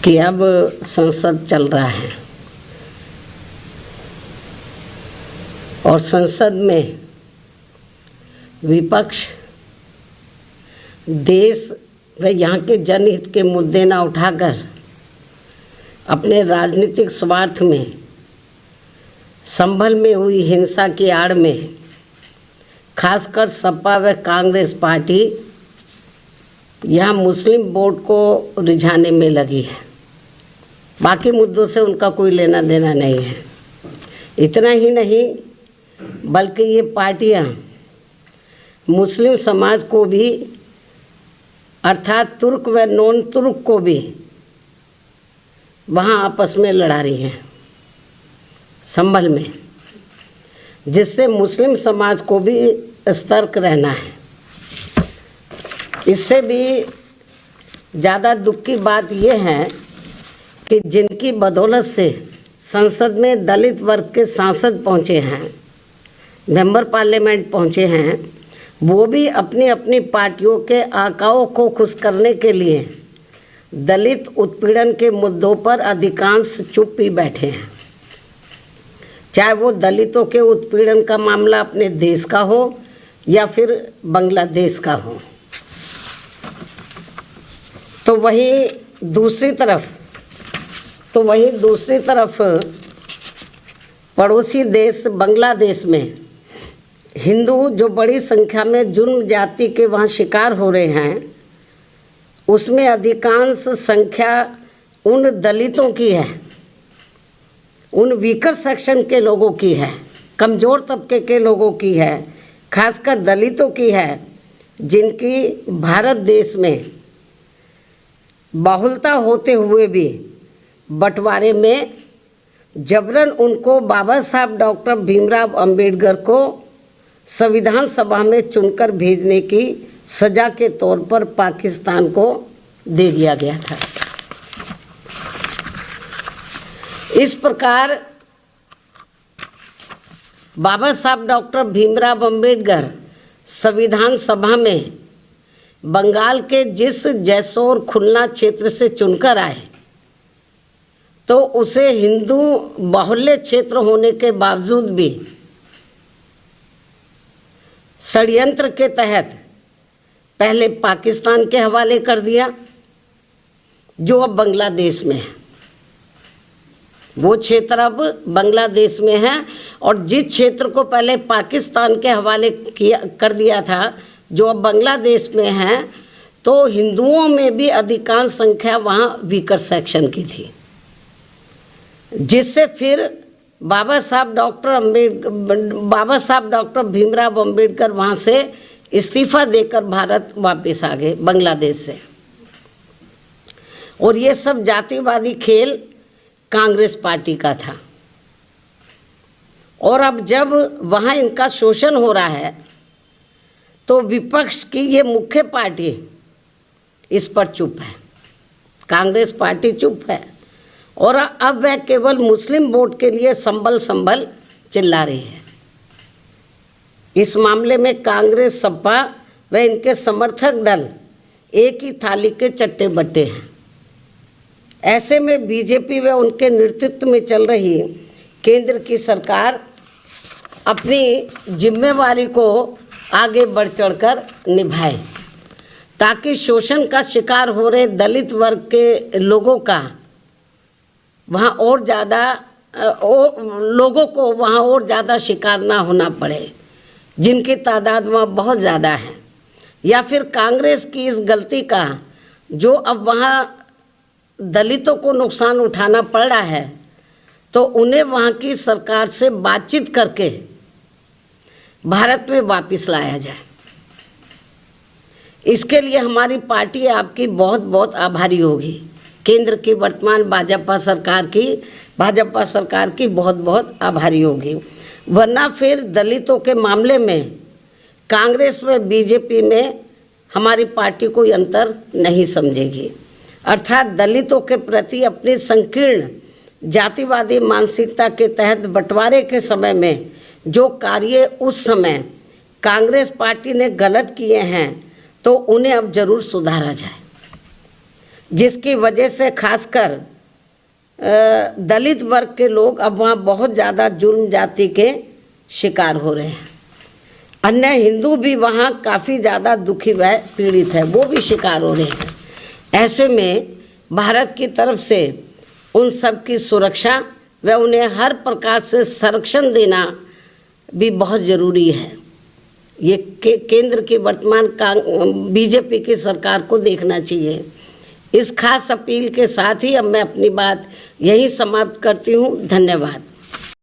कि अब संसद चल रहा है और संसद में विपक्ष देश व यहाँ के जनहित के मुद्दे ना उठाकर अपने राजनीतिक स्वार्थ में संभल में हुई हिंसा की आड़ में खासकर सपा व कांग्रेस पार्टी यहाँ मुस्लिम वोट को रिझाने में लगी है। बाकी मुद्दों से उनका कोई लेना देना नहीं है। इतना ही नहीं बल्कि ये पार्टियाँ मुस्लिम समाज को भी अर्थात तुर्क व नॉन तुर्क को भी वहाँ आपस में लड़ा रही हैं संभल में, जिससे मुस्लिम समाज को भी सतर्क रहना है। इससे भी ज़्यादा दुख की बात यह है कि जिनकी बदौलत से संसद में दलित वर्ग के सांसद पहुँचे हैं, मेंबर पार्लियामेंट पहुँचे हैं, वो भी अपनी अपनी पार्टियों के आकाओं को खुश करने के लिए दलित उत्पीड़न के मुद्दों पर अधिकांश चुप ही बैठे हैं। चाहे वो दलितों के उत्पीड़न का मामला अपने देश का हो या फिर बांग्लादेश का हो। तो वहीं दूसरी तरफ पड़ोसी देश बांग्लादेश में हिंदू जो बड़ी संख्या में जुर्म जाति के वहाँ शिकार हो रहे हैं, उसमें अधिकांश संख्या उन दलितों की है, उन वीकर सेक्शन के लोगों की है, कमज़ोर तबके के लोगों की है, खासकर दलितों की है, जिनकी भारत देश में बहुलता होते हुए भी बंटवारे में जबरन उनको बाबा साहब डॉक्टर भीमराव अंबेडकर को संविधान सभा में चुनकर भेजने की सज़ा के तौर पर पाकिस्तान को दे दिया गया था। इस प्रकार बाबा साहब डॉक्टर भीमराव अंबेडकर संविधान सभा में बंगाल के जिस जैसोर खुलना क्षेत्र से चुनकर आए, तो उसे हिंदू बाहुल्य क्षेत्र होने के बावजूद भी षड्यंत्र के तहत पहले पाकिस्तान के हवाले कर दिया, जो अब बांग्लादेश में है। वो क्षेत्र अब बांग्लादेश में है और जिस क्षेत्र को पहले पाकिस्तान के हवाले कर दिया था, जो अब बांग्लादेश में है, तो हिंदुओं में भी अधिकांश संख्या वहाँ वीकर सेक्शन की थी, जिससे फिर बाबा साहब डॉक्टर भीमराव अंबेडकर वहाँ से इस्तीफा देकर भारत वापस आ गए बांग्लादेश से। और ये सब जातिवादी खेल कांग्रेस पार्टी का था। और अब जब वहाँ इनका शोषण हो रहा है, तो विपक्ष की ये मुख्य पार्टी इस पर चुप है, कांग्रेस पार्टी चुप है। और अब वह केवल मुस्लिम वोट के लिए संभल चिल्ला रही है। इस मामले में कांग्रेस, सपा व इनके समर्थक दल एक ही थाली के चट्टे बट्टे हैं। ऐसे में बीजेपी व उनके नेतृत्व में चल रही केंद्र की सरकार अपनी जिम्मेवारी को आगे बढ़ चढ़कर निभाए, ताकि शोषण का शिकार हो रहे दलित वर्ग के लोगों का वहाँ और ज़्यादा शिकार ना होना पड़े, जिनकी तादाद वहाँ बहुत ज़्यादा है। या फिर कांग्रेस की इस गलती का जो अब वहाँ दलितों को नुकसान उठाना पड़ रहा है, तो उन्हें वहाँ की सरकार से बातचीत करके भारत में वापस लाया जाए। इसके लिए हमारी पार्टी आपकी बहुत बहुत आभारी होगी। केंद्र की वर्तमान भाजपा सरकार की बहुत बहुत आभारी होगी। वरना फिर दलितों के मामले में कांग्रेस व बीजेपी में हमारी पार्टी कोई अंतर नहीं समझेगी। अर्थात दलितों के प्रति अपनी संकीर्ण जातिवादी मानसिकता के तहत बंटवारे के समय में जो कार्य उस समय कांग्रेस पार्टी ने गलत किए हैं, तो उन्हें अब जरूर सुधारा जाए। जिसकी वजह से खासकर दलित वर्ग के लोग अब वहाँ बहुत ज़्यादा जुल्म जाति के शिकार हो रहे हैं। अन्य हिंदू भी वहाँ काफ़ी ज़्यादा दुखी व पीड़ित है, वो भी शिकार हो रहे हैं। ऐसे में भारत की तरफ से उन सब की सुरक्षा व उन्हें हर प्रकार से संरक्षण देना भी बहुत ज़रूरी है। ये केंद्र की वर्तमान बीजेपी की सरकार को देखना चाहिए। इस खास अपील के साथ ही अब मैं अपनी बात यहीं समाप्त करती हूँ। धन्यवाद।